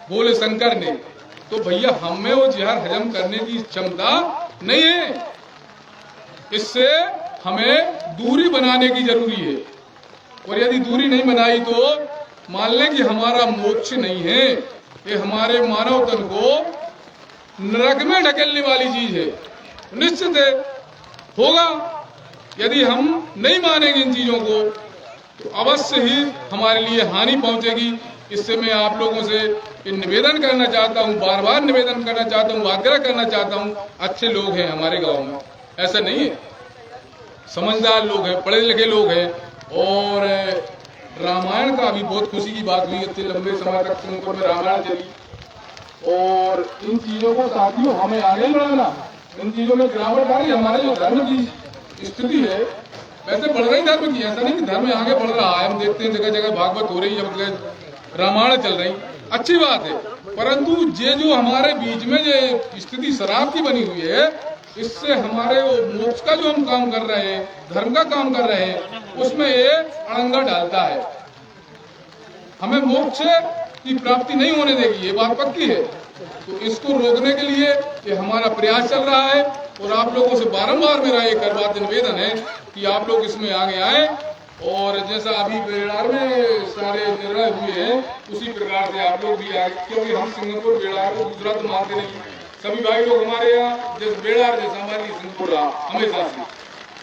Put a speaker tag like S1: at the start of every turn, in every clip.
S1: बोले शंकर ने, तो भैया हमें वो जहर हजम करने की क्षमता नहीं है। इससे हमें दूरी बनाने की जरूरी है, और यदि दूरी नहीं बनाई तो मान लें कि हमारा मोक्ष नहीं है, ये हमारे मानव तन को नरक में ढकेलने वाली चीज है। निश्चित है होगा, यदि हम नहीं मानेंगे इन चीजों को तो अवश्य ही हमारे लिए हानि पहुंचेगी। इससे मैं आप लोगों से निवेदन करना चाहता हूं, बार बार निवेदन करना चाहता हूं, आग्रह करना चाहता हूं। अच्छे लोग हैं हमारे गांव में, ऐसा नहीं है, समझदार लोग हैं, पढ़े लिखे लोग हैं। और रामायण का भी बहुत खुशी की बात हुई, इतने लंबे समय तक सिंहपुर में रामायण चली। और इन चीजों को साथियों हमें आगे बढ़ाना, इन चीजों में गिरावट आ रही। हमारे जो धर्म की स्थिति है, वैसे बढ़ रही धर्म की, ऐसा नहीं कि धर्म आगे बढ़ रहा है। हम देखते हैं जगह जगह भागवत हो रही है, रामायण चल रही, अच्छी बात है। परंतु ये जो हमारे बीच में ये स्थिति शराब की बनी हुई है, इससे हमारे मोक्ष का जो हम काम कर रहे हैं, धर्म का काम कर रहे हैं, उसमें ये अड़ंगा डालता है। हमें मोक्ष की प्राप्ति नहीं होने देगी, ये बात पक्की है। तो इसको रोकने के लिए ये हमारा प्रयास चल रहा है। और आप लोगों से बारंबार मेरा एक बात निवेदन है कि आप लोग इसमें आगे आए। और जैसा अभी बेड़ार में सारे निर्णय हुए हैं, उसी प्रकार से आप लोग भी आए, क्योंकि हम सिंगापुर बेड़ार को गुजरात मानते नहीं। सभी भाई लोग हमारे यहाँ जैसे बेड़ार जैसा हमारी सिंगापुर रहा हमेशा से,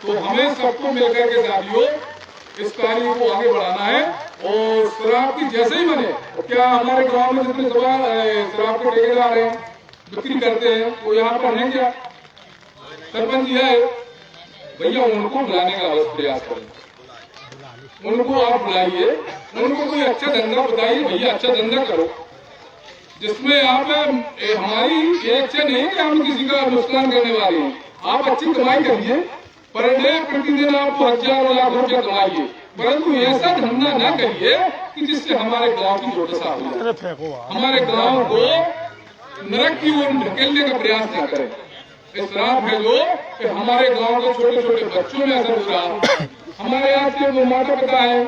S1: तो हमें सबको मिलकर के साथियों इस कार्य को आगे बढ़ाना है। और शराब की जैसे ही बने, क्या हमारे गांव में जितने शराब के ठेकेदार हैं, बिक्री करते हैं, वो यहाँ पर हैं क्या? सरपंच जी है भैया, उनको बुलाने का अवश्य प्रयास करें, उनको आप बुलाइए, उनको कोई अच्छा धंधा बताइए, भैया अच्छा धंधा करो जिसमें आप हमारी एक से नहीं कि हम किसी का नुकसान करने वाले हैं। आप अच्छी कमाई करिए, पर डे प्रतिदिन आप 1000 लाख रुपया कमाइए, परंतु ऐसा धंधा न करिए कि जिससे हमारे गांव की दुर्दशा हो जाए, हमारे गांव को नरक की ओर ढकेलने का प्रयास न करें। इस श्राप है जो कि हमारे गांव के छोटे छोटे बच्चों में असर हो रहा। हमारे यहाँ के जो माता पिता है,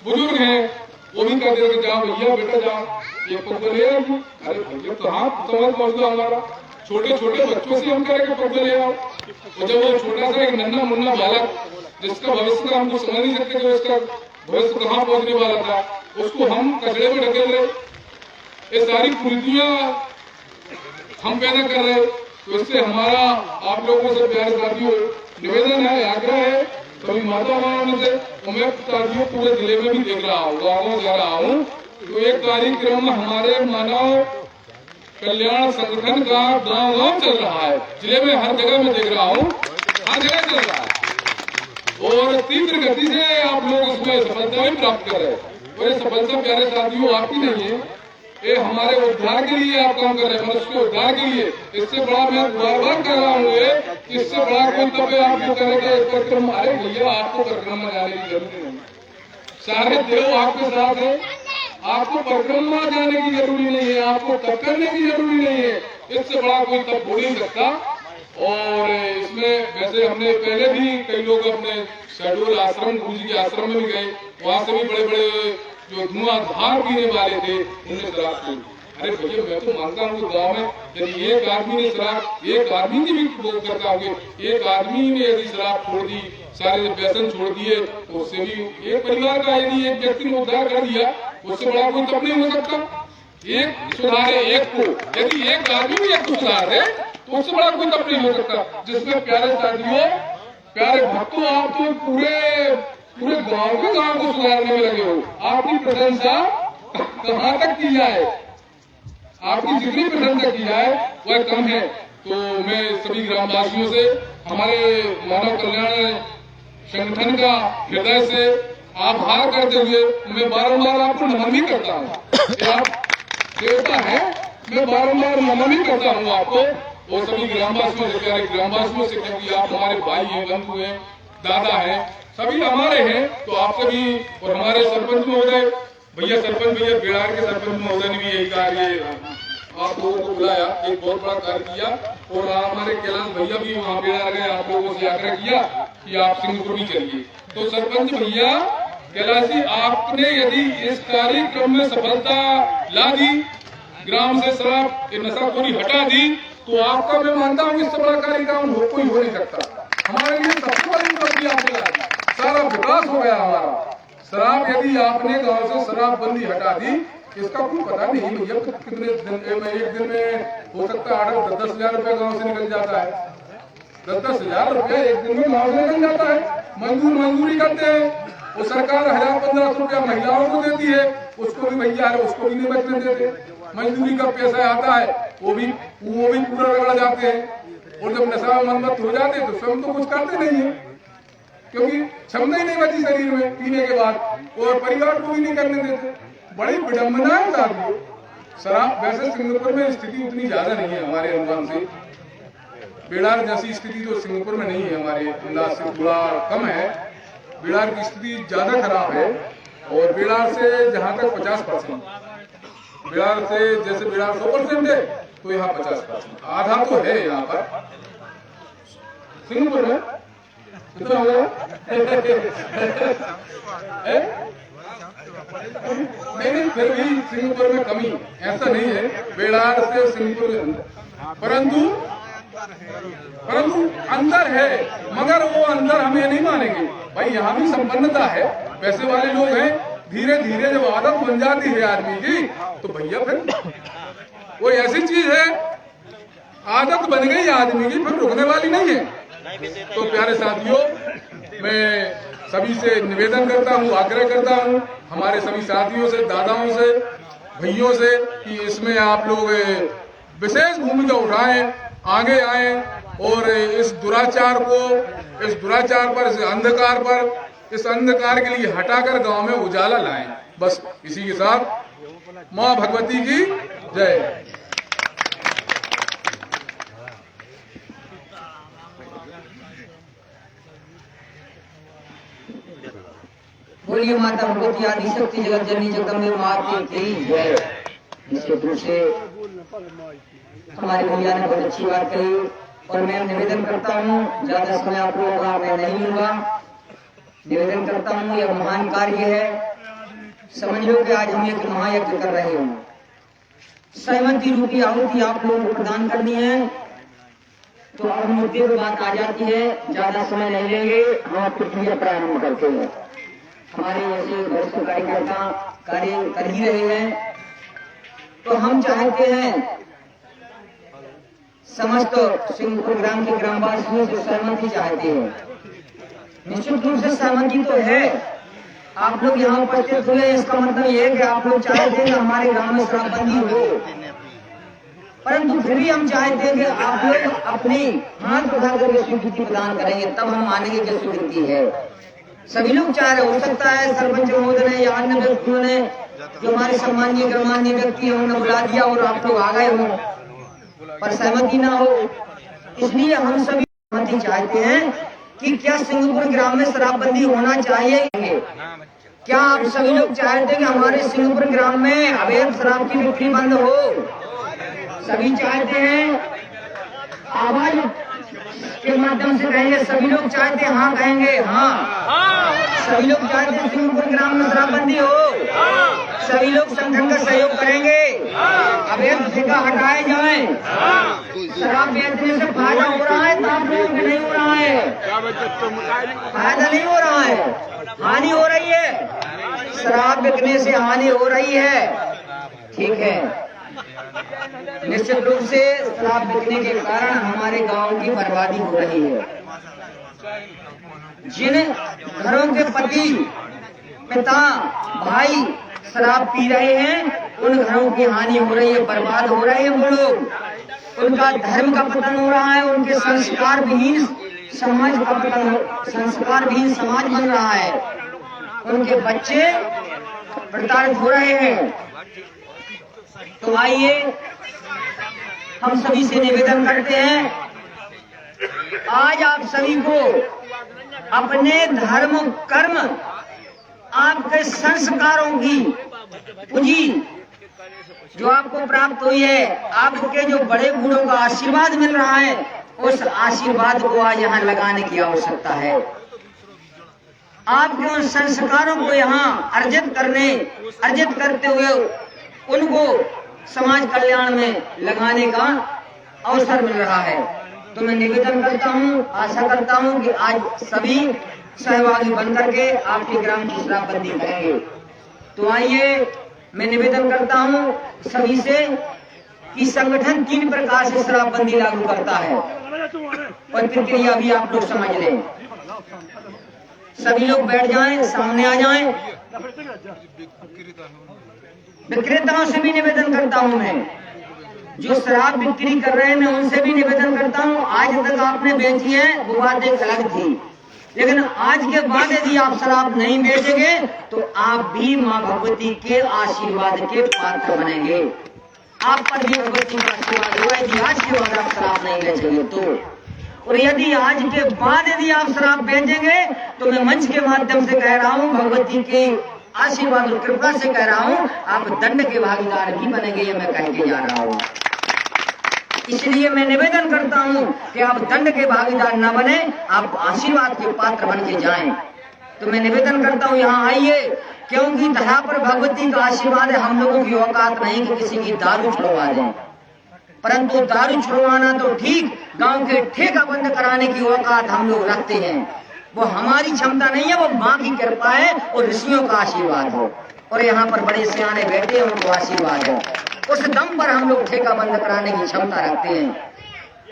S1: बुजुर्ग हैं, वो भी कहते हैं जाओ भैया बेटा जाओ, ये पकड़ ले आओ। अरे भैया तो हाँ समझ पहुंच दो, हमारा छोटे छोटे बच्चों से हम करेंगे पकड़ ले आओ। तो जब वो छोटा सा एक नन्ना मुन्ना बालक जिसका भविष्य का हमको समझ नहीं सकते, जो इसका भविष्य कहाँ पहुंचने वाला था, उसको हम कचड़े में ढकेल रहे। ये सारी कुरीतियां हम पैदा कर रहे। तो इससे हमारा आप लोगों से प्यारे साथियों निवेदन है, आग्रह है, सभी माता बहनों से। तो मैं साथियों पूरे जिले में भी देख रहा हूँ, गाँव में जा रहा हूँ, तो एक कार्यक्रम हमारे मानव कल्याण संगठन का गाँव गाँव चल रहा है, जिले में हर जगह में देख रहा हूँ, हर जगह चल रहा है। और तीव्र गति से आप लोग इसमें सफलता भी प्राप्त कर रहे हैं। और ये सफलता प्यारे साथियों आपकी नहीं है, ये हमारे उद्धार के लिए आप काम कर रहे हैं, मनुष्य के उद्धार के लिए। इससे बड़ा मैं बार बार कह रहा हूँ, इससे बड़ा कोई तब आप जो करेंगे परिक्रम। अरे भैया आपको परिक्रमा जाने की जरूरत नहीं, सारे देव आपके साथ है, आपको परिक्रमा जाने की जरूरी नहीं है, आपको तप करने की जरूरी नहीं है। इससे बड़ा कोई तप हो नहीं सकता। और इसमें वैसे हमने पहले भी कई लोग अपने शेड्यूल आश्रम, गुरु जी के आश्रम में भी गए, वहां से भी बड़े बड़े जो धुआंधार पीने वाले थे उन्हें शराब छोड़ी। अरे भैया मैं तो मानता हूँ गाँव में यदि एक आदमी ने शराब, एक आदमी की भी वो करता होंगे, एक आदमी ने यदि शराब छोड़ दी, सारे व्यसन छोड़ दिए, तो उससे भी एक परिवार का यदि एक व्यक्ति ने उद्धार कर दिया, उससे बड़ा कोई तब नहीं हो सकता। एक सुधारे एक को, यदि एक आदमी भी एक को सुधारे तो उससे बड़ा कोई तब नहीं हो सकता। जिसमें प्यारे साथियों, प्यारे भक्तों, आप तो पूरे गांव के गांव को सुधारने में लगे हो। आपकी प्रशंसा कहाँ तक की जाए, आपकी जितनी प्रशंसा की जाए वह कम है। तो मैं सभी ग्रामवासियों से, हमारे मानव कल्याण संगठन का हृदय से आभार करते हुए मैं बारंबार आपको नमन भी करता हूँ। आप देवता है, मैं बारंबार नमन भी करता हूँ आपको और सभी ग्रामवासियों से, प्यारे ग्रामवासियों से, क्योंकि आप हमारे भाई हैं, बंधु हैं, दादा हैं, सभी हमारे हैं। तो आप सभी और हमारे सरपंच महोदय, भैया सरपंच भैया बेड़ार के सरपंच महोदय ने भी यही कार्य आप लोगों को बुलाया, एक बहुत बड़ा कार्य किया। और हमारे कैलाश भैया भी वहाँ बेड़ार गए, आप लोगों से आग्रह किया कि आप सिंहपुर भी चलिए। तो सरपंच भैया कैलाश जी, आपने यदि इस कार्यक्रम में सफलता ला दी ग्राम से शराब ये नशाखोरी हटा दी तो आपका मैं मानता हूँ इससे बड़ा कार्य काम कोई हो नहीं सकता। हमारे लिए सबसे बड़ी उपलब्धि आपने ला दी, सारा विकास हो गया हमारा। शराब यदि आपने गांव से शराबबंदी हटा दी, इसका कोई पता नहीं भैया कितने दिन में, एक दिन में हो सकता है 8-10 हजार रुपया गाँव से निकल जाता है। 10-10 हजार रुपया एक दिन में गाँव से निकल जाता है। मजदूरी करते हैं, वो सरकार 1000-1500 रुपया महिलाओं को देती है, उसको भी भैया है उसको भी नहीं बचने देते। मजदूरी का पैसा आता है वो भी पूरा रगड़ जाते हैं। और जब नशा मनमत हो जाते हैं तो स्वयं तो कुछ करते नहीं है, क्योंकि क्षमता ही नहीं बची शरीर में पीने के बाद, और परिवार को भी नहीं करने देते। बड़ी विडम्बना है साहब शराब। वैसे सिंगापुर में स्थिति उतनी ज्यादा नहीं है हमारे अनुमान से, बेड़ार जैसी स्थिति तो सिंगापुर में नहीं है, हमारे अंदाज से थोड़ा कम है। बेड़ार की स्थिति ज्यादा खराब है, और बेड़ार से जहाँ तक 50%, बेड़ार से जैसे बेड़ार 100% है तो यहाँ 50%, आधा तो है यहाँ पर सिंगापुर में। कितना हो गया? नहीं, फिर भी सिंगापुर में कमी ऐसा नहीं है बेड़ार से सिंगापुर में, परंतु अंदर है। मगर वो अंदर हम ये नहीं मानेंगे भाई, यहाँ भी संपन्नता है, पैसे वाले लोग हैं। धीरे धीरे जब आदत बन जाती है आदमी की तो भैया फिर वो ऐसी चीज है, आदत बन गई आदमी की, फिर रुकने वाली नहीं है। तो प्यारे साथियों, मैं सभी से निवेदन करता हूँ, आग्रह करता हूँ, हमारे सभी साथियों से, दादाओं से, भैयों से, कि इसमें आप लोग विशेष भूमिका उठाएं, आगे आए और इस दुराचार पर, इस अंधकार के लिए हटाकर गांव में उजाला लाएं। बस इसी के साथ मां भगवती की जय।
S2: बोलिए माता भगवती आदि शक्ति जगत जननी जगदम्बे माता की जय। निश्चित रूप से हमारे भैया ने बहुत अच्छी बात कही, और मैं निवेदन करता हूँ, ज्यादा समय आप लोगों का मैं नहीं लूंगा। निवेदन करता हूँ, यह महान कार्य है, समझ लो कि आज हम एक महायज्ञ कर रहे हो। सहमति रूपी आहुति आप लोगों को प्रदान करनी है। तो अब मुद्दे पर बात आ जाती है, ज्यादा समय नहीं लेंगे, हम प्रक्रिया प्रारंभ करते हैं। हमारे ऐसे वरिष्ठ कार्यकर्ता कार्य कर ही रहे हैं, तो हम चाहते हैं समस्त सिंहपुर ग्राम के ग्रामवासियों से सहमति चाहते हैं। निश्चित रूप से सहमति तो है, आप लोग यहाँ उपस्थित हुए, इसका मतलब ये है कि आप लोग चाहते हैं कि हमारे ग्राम में शराबबंदी हो, परंतु फिर भी हम चाहते हैं कि आप लोग अपनी हाथ उठा करके स्वीकृति प्रदान करेंगे, तब हम मानेंगे कि स्वीकृति है। सभी लोग चाह रहे, हो सकता है सरपंच महोदय ने या अन्य व्यक्तियों ने, जो हमारे सम्मानीय गणमान्य व्यक्ति है, उन्होंने बुला दिया और आप लोग आ गए हो, पर सहमति ना हो। इसलिए हम सभी सहमति चाहते हैं कि क्या सिंगापुर ग्राम में शराबबंदी होना चाहिए। क्या आप सभी लोग चाहते हैं कि हमारे सिंगापुर ग्राम में अवैध शराब की बिक्री बंद हो? सभी चाहते हैं, आवाज के माध्यम से कहेंगे। सभी लोग चाहते हैं, हाँ कहेंगे, हाँ। सभी लोग चाहते हैं सिंगापुर ग्राम में शराबबंदी हो। सभी लोग संगठन का सहयोग करेंगे, अवैध ठेका हटाए जाए। शराब बेचने से फायदा हो रहा है तो आप लोगों को नहीं हो रहा है, फायदा नहीं हो रहा है, हानि हो रही है। शराब बिकने से हानि हो रही है, ठीक है। निश्चित रूप से शराब बिकने के कारण हमारे गांव की बर्बादी हो रही है। जिन घरों के पति, पिता, भाई शराब पी रहे हैं, उन घरों की हानि हो रही है, बर्बाद हो रहे हैं वो लोग। उनका धर्म का पतन हो रहा है, उनके संस्कार विहीन समाज का पतन, संस्कार विहीन समाज बन रहा है, उनके बच्चे प्रताड़ित हो रहे हैं। तो आइए हम सभी से निवेदन करते हैं, आज आप सभी को अपने धर्म कर्म, आपके संस्कारों की पूंजी जो आपको प्राप्त हुई है, आपके जो बड़े बूढ़ों का आशीर्वाद मिल रहा है, उस आशीर्वाद को आज यहाँ लगाने की आवश्यकता है। आपके उन संस्कारों को यहाँ अर्जित करते हुए उनको समाज कल्याण में लगाने का अवसर मिल रहा है। तो मैं निवेदन करता हूँ, आशा करता हूँ कि आज सभी सहभागी बनकर के आपके ग्राम की शराबबंदी करेंगे। तो आइए, मैं निवेदन करता हूँ सभी से कि संगठन 3 प्रकार से शराबबंदी लागू करता है और प्रक्रिया भी आप लोग समझ लें। सभी लोग बैठ जाएं, सामने आ जाएं। विक्रेताओं से भी निवेदन करता हूं, मैं जो शराब बिक्री कर रहे हैं मैं उनसे भी निवेदन करता हूं। आज तक आपने बेची है वो बात एक अलग थी, लेकिन आज के बाद यदि आप शराब नहीं बेचेंगे तो आप भी मां भगवती के आशीर्वाद के पात्र बनेंगे। आप पर भी भगवती का आशीर्वाद होगा यदि आज के बाद आप शराब नहीं बेचेंगे तो। और यदि आज के बाद यदि आप शराब बेचेंगे तो मैं मंच के माध्यम से कह रहा हूं, भगवती के आशीर्वाद और कृपा से कह रहा हूं, आप दंड के भागीदार भी बनेंगे, ये मैं कह के जा रहा हूं। इसलिए मैं निवेदन करता हूं कि आप दंड के भागीदार न बने, आप आशीर्वाद के पात्र बन के जाएं। तो मैं निवेदन करता हूं यहाँ आइए, क्योंकि धरा पर भगवती का आशीर्वाद है। हम लोगों की औकात नहीं कि किसी की दारू छुड़वा जाए, परंतु दारू छुड़वाना तो ठीक, गांव के ठेका बंद कराने की औकात हम लोग रखते हैं। वो हमारी क्षमता नहीं है, वो माँ की कृपा है और ऋषियों का आशीर्वाद हो। और यहाँ पर बड़े सियाने बैठे हैं, उनको आशीर्वाद है। उस दम पर हम लोग ठेका बंद कराने की क्षमता रखते हैं।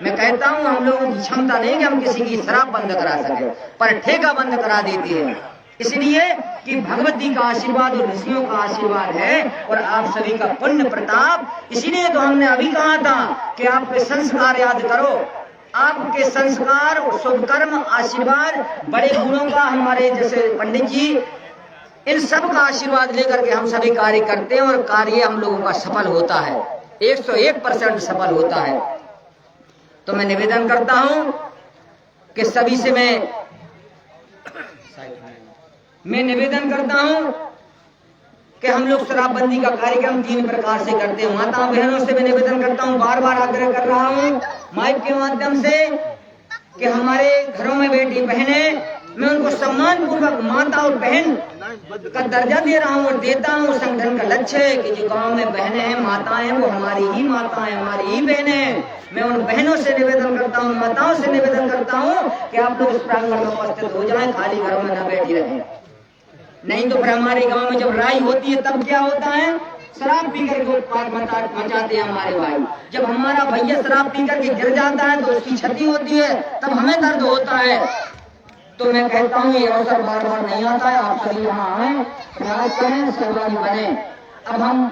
S2: मैं कहता हूँ हम लोगों की क्षमता नहीं कि हम किसी की शराब बंद करा सके, पर ठेका बंद करा देते हैं। इसलिए कि भगवती का आशीर्वाद और ऋषियों का आशीर्वाद है और आप सभी का पुण्य प्रताप। इसीलिए तो हमने अभी कहा था कि आपके संस्कार याद करो, आपके संस्कार, शुभ कर्म, आशीर्वाद, बड़े गुणों का, हमारे जैसे पंडित जी, इन सब का आशीर्वाद लेकर के हम सभी कार्य करते हैं और कार्य हम लोगों का सफल होता है, 101% सफल होता है। तो मैं निवेदन करता हूं कि सभी से मैं निवेदन करता हूं कि हम लोग शराबबंदी का कार्यक्रम 3 प्रकार से करते हैं। माता बहनों से मैं निवेदन करता हूं, बार बार आग्रह कर रहा हूं माइक के माध्यम से कि हमारे घरों में बेटी बहनें, मैं उनको सम्मान पूर्वक माता और बहन का दर्जा दे रहा हूं और देता हूं। संगठन का लक्ष्य है कि जो गांव में बहनें हैं, माताएं हैं, वो हमारी ही माताएं, हमारी ही बहनें हैं। मैं उन बहनों से निवेदन करता हूं, माताओं से निवेदन करता हूं कि आप लोग इस प्रांगण में उपस्थित हो जाएं, खाली घरों में न बैठी रहें। नहीं तो फिर हमारे गांव में जब राई होती है तब क्या होता है, शराब पी कर के उत्पात मचाते हैं हमारे भाई। जब हमारा भैया शराब पी कर के गिर जाता है तो उसकी क्षति होती है, तब हमें दर्द होता है। तो मैं कहता हूँ ये अवसर बार बार नहीं आता है, आप सभी यहाँ आए, प्रयास करें, सहभागी बने। अब हम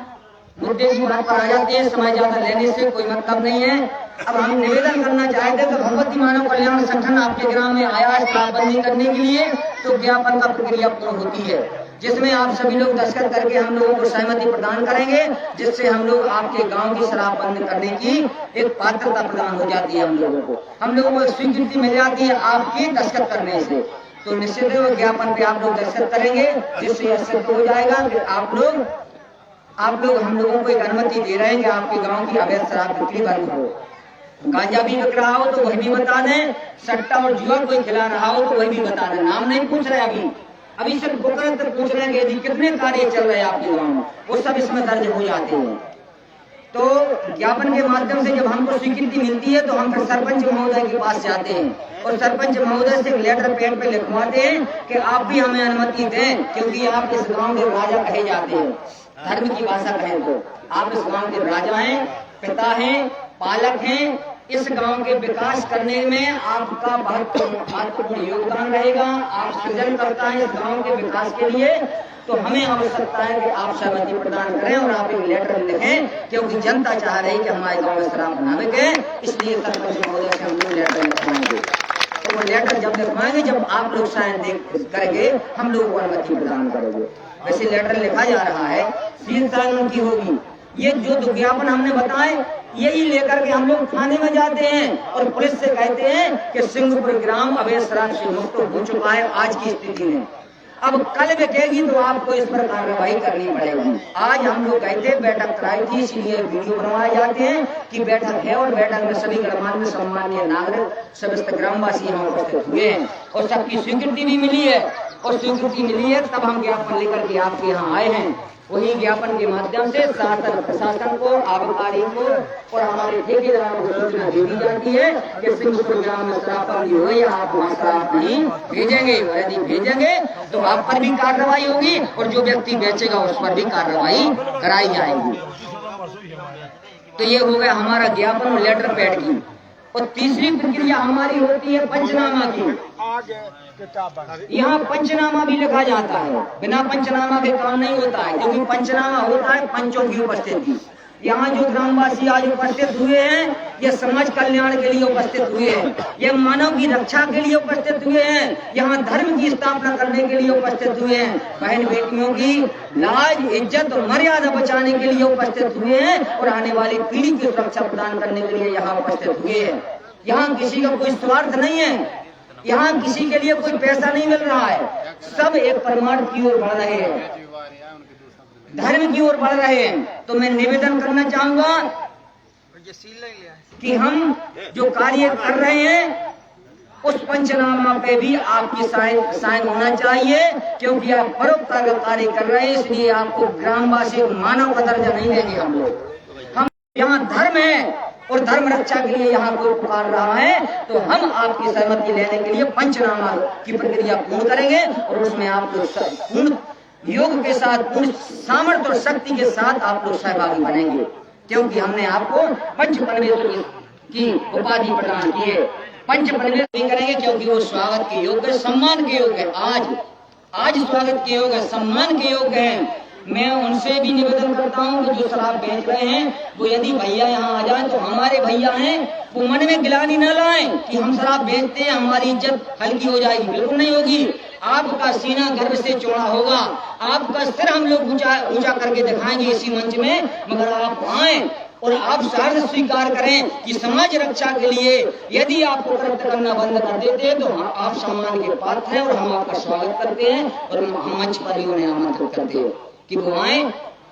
S2: मुद्दे की बात पर आ जाते हैं, समय ज्यादा लेने से कोई मतलब नहीं है। अब हम निवेदन करना चाहते तो भगवती मानव कल्याण संगठन आपके ग्राम में आया है शराबबंदी करने के लिए, तो ज्ञापन का प्रक्रिया पूर्ण होती है, जिसमें आप सभी लोग दस्तखत करके हम लोगों को सहमति प्रदान करेंगे, जिससे हम लोग आपके गांव की शराब बंद करने की एक पात्रता प्रदान हो जाती है। हम लोगों को स्वीकृति मिल जाती है आपकी दस्तखत करने से। तो निश्चित है ज्ञापन पे आप लोग दस्तखत करेंगे, जिससे सिद्ध हो जाएगा कि आप लोग हम लोगों को एक अनुमति दे रहे हैं कि आपके गाँव की अवैध शराब बिक्री बंद हो। गांजा भी बिक रहा हो तो वही भी बता दें, सट्टा और जुआ कोई खिला रहा हो तो वही भी बता दें। नाम नहीं पूछ रहे, अभी सिर्फ बुकरत तक पूछ रहे हैं कि कितने कार्य चल रहे हैं आपके गाँव में, वो सब इसमें दर्ज हो जाते हैं। तो ज्ञापन के माध्यम से जब हमको स्वीकृति मिलती है तो हम फिर सरपंच महोदय के पास जाते हैं और सरपंच महोदय से लेटर पैड पे लिखवाते हैं कि आप भी हमें अनुमति दें, क्योंकि आप इस गाँव के राजा कहे जाते हैं। धर्म की भाषा कहें तो आप इस गाँव के राजा हैं, पिता हैं, पालक हैं। इस गांव के विकास करने में आपका बहुत महत्वपूर्ण योगदान रहेगा। आप सृजन करता है इस गांव के विकास के लिए, तो हमें आवश्यकता है कि आप सहमति प्रदान करें और आप एक लेटर लिखें, क्योंकि जनता चाह रही है कि हमारे गांव में शराब न बिके। इसलिए सरपंच महोदय से हम लोग लेटर लिखवाएंगे। तो वो लेटर जब लिखवाएंगे, जब आप लोग साइन करेंगे, हम लोग अनुमति प्रदान करेंगे। वैसे लेटर लिखा जा रहा है, 3 साल उनकी होगी। ये जो विज्ञापन हमने बताए यही लेकर के हम लोग थाने में जाते हैं और पुलिस से कहते हैं कि सिंहपुर ग्राम अवैध शराब से मुक्त हो चुका है आज की स्थिति में। अब कल बिकेगी तो आपको इस पर कार्रवाई करनी पड़ेगी। आज हम लोग कहते बैठक कराई थी, इसलिए वीडियो बनवाए जाते हैं कि बैठक है और बैठक में सभी गणमान्य सम्मानीय नागरिक समस्त ग्रामवासी यहाँ उपस्थित हुए हैं और सबकी स्वीकृति भी मिली है। और स्वीकृति मिली है तब हम ज्ञापन लेकर के आपके यहाँ आए हैं। वही ज्ञापन के माध्यम से शासन प्रशासन को, आबकारी को और हमारे ठेकेदारों को सूचना दे दी जाती है कि सिंहपुर ग्राम में शराबबंदी हो या आप वहाँ शराब नहीं भेजेंगे। यदि भेजेंगे तो आप पर भी कार्रवाई होगी और जो व्यक्ति बेचेगा उस पर भी कार्रवाई कराई जाएगी। तो ये हो गया हमारा ज्ञापन और लेटर पैड की। और तीसरी प्रक्रिया हमारी होती है पंचनामा की। यहाँ पंचनामा भी लिखा जाता है, बिना पंचनामा के काम नहीं होता है, क्योंकि पंचनामा होता है पंचों की उपस्थिति। यहाँ जो ग्रामवासी आज उपस्थित हुए हैं ये समाज कल्याण के लिए उपस्थित हुए हैं, ये मानव की रक्षा के लिए उपस्थित हुए हैं, यहाँ धर्म की स्थापना करने के लिए उपस्थित हुए हैं, बहन बेटियों की लाज इज्जत और मर्यादा बचाने के लिए उपस्थित हुए हैं और आने वाली पीढ़ी की सुरक्षा प्रदान करने के लिए यहाँ उपस्थित हुए हैं। यहाँ किसी का कोई स्वार्थ नहीं है, यहाँ किसी के लिए कोई पैसा नहीं मिल रहा है, सब एक परमार्थ की ओर बढ़ रहे हैं, धर्म की ओर बढ़ रहे हैं। तो मैं निवेदन करना चाहूंगा कि हम जो कार्य कर रहे हैं उस पंचनामा पे भी आपकी साइन होना चाहिए, क्योंकि आप परोपकार का कार्य कर रहे हैं, इसलिए आपको ग्रामवासी मानव का दर्जा नहीं देंगे हम लोग। हम यहाँ धर्म है और धर्म रक्षा के लिए यहाँ कोई पुकार रहा है तो हम आपकी सहमति लेने के लिए पंचनामा की प्रक्रिया पूर्ण करेंगे और उसमें आप लोग पूर्ण योग के साथ, पूर्ण सामर्थ्य और शक्ति के साथ आप लोग सहभागी बनेंगे, क्योंकि हमने आपको पंच परमेश्वर की उपाधि प्रदान की है। पंच परमेश्वर करेंगे क्योंकि वो स्वागत के योग्य, सम्मान के योग्य है। आज स्वागत के योग्य, सम्मान के योग्य हैं। मैं उनसे भी निवेदन करता हूँ कि जो शराब बेच रहे हैं वो यदि भैया यहाँ आ जाए तो हमारे भैया हैं, वो मन में गिलानी न लाएं कि हम शराब बेचते हैं हमारी इज्जत हल्की हो जाएगी, बिल्कुल नहीं होगी। आपका सीना गर्व से चौड़ा होगा, आपका सिर हम लोग ऊंचा करके दिखाएंगे इसी मंच में, मगर आप आए और आप सार्थ स्वीकार करें कि समाज रक्षा के लिए यदि आपको कृत्य करना बंद कर देते तो आप सम्मान के पात्र हैं और हम आपका स्वागत करते हैं और हम मंच पर ही उन्हें आमंत्रित करते हैं कि वो आए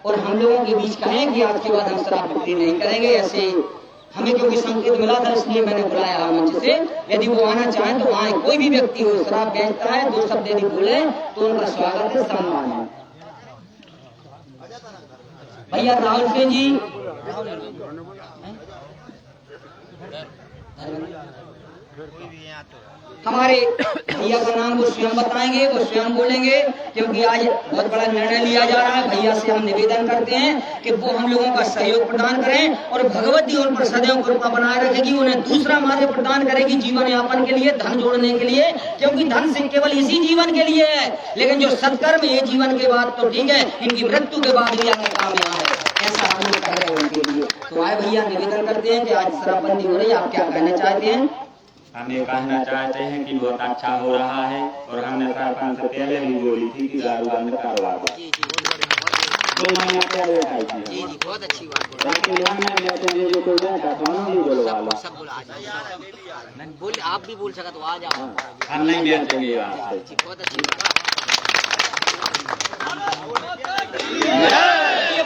S2: और हम लोगों के बीच कहें कि आज के बाद हम शराब बिक्री नहीं करेंगे। ऐसे हमें क्योंकि संकेत मिला था इसलिए मैंने बुलाया मंच से, यदि वो आना चाहें तो आए। कोई भी व्यक्ति हो शराब बेचता है, दो शब्द यदि बोले तो उनका स्वागत है, सम्मान है। भैया राहुल सिंह जी हमारे भैया का नाम वो स्वयं बताएंगे, वो स्वयं बोलेंगे, क्योंकि आज बहुत बड़ा निर्णय लिया जा रहा है। भैया से हम निवेदन करते हैं कि वो हम लोगों का सहयोग प्रदान करें और भगवती उन पर सदैव कृपा बनाए रखेगी, उन्हें दूसरा मार्ग प्रदान करेगी जीवन यापन के लिए, धन जोड़ने के लिए, क्योंकि धन से केवल इसी जीवन के लिए है, लेकिन जो सत्कर्म ये जीवन के बाद तो ठीक है, इनकी मृत्यु के बाद भी आगे काम यहाँ है, ऐसा हम लोग कह रहे हैं उनके लिए। तो आए भैया निवेदन करते हैं कि आज शराबबंदी हो रही है, आप क्या कहना चाहते हैं?
S3: हम ये कहना चाहते हैं कि बहुत अच्छा हो रहा है और हमने सरपंच से पहले भी बोली थी कि दारू बंद करवा दो। 2 महीना पहले आई थी,
S4: बहुत अच्छी बात
S3: लेकिन जो कोई था कानून भी बोलवा लो,
S4: सब बोला बोल, आप भी बोल सका तो आ जाओ,
S3: हम नहीं बेचेंगे यहाँ से।
S4: बहुत अच्छी बात।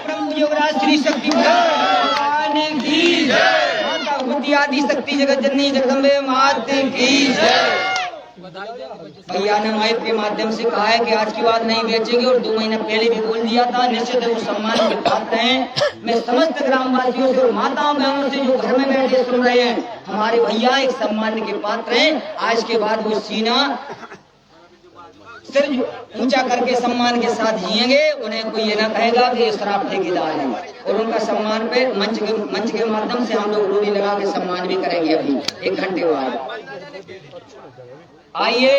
S2: प्रभु युवराज श्री शक्ति भगवान की जय, माता आदि शक्ति जगत जननी जगदम्बे माता की जय। भैया ने माइक के माध्यम से कहा है कि आज की बात नहीं बेचेंगे और 2 महीने पहले भी बोल दिया था। निश्चित वो सम्मान के पात्र हैं। मैं समस्त ग्रामवासियों से और माताओं बहनों से जो घर में बैठे सुन रहे हैं, हमारे भैया एक सम्मान के पात्र हैं। आज के बाद वो सीना सिर ऊंचा करके सम्मान के साथ जिएंगे, उन्हें कोई ये ना कहेगा कि ये शराब ठेकेदार है, और उनका सम्मान पे मंच के माध्यम से हम लोग डोरी लगा के सम्मान भी करेंगे अभी 1 घंटे बाद। आइए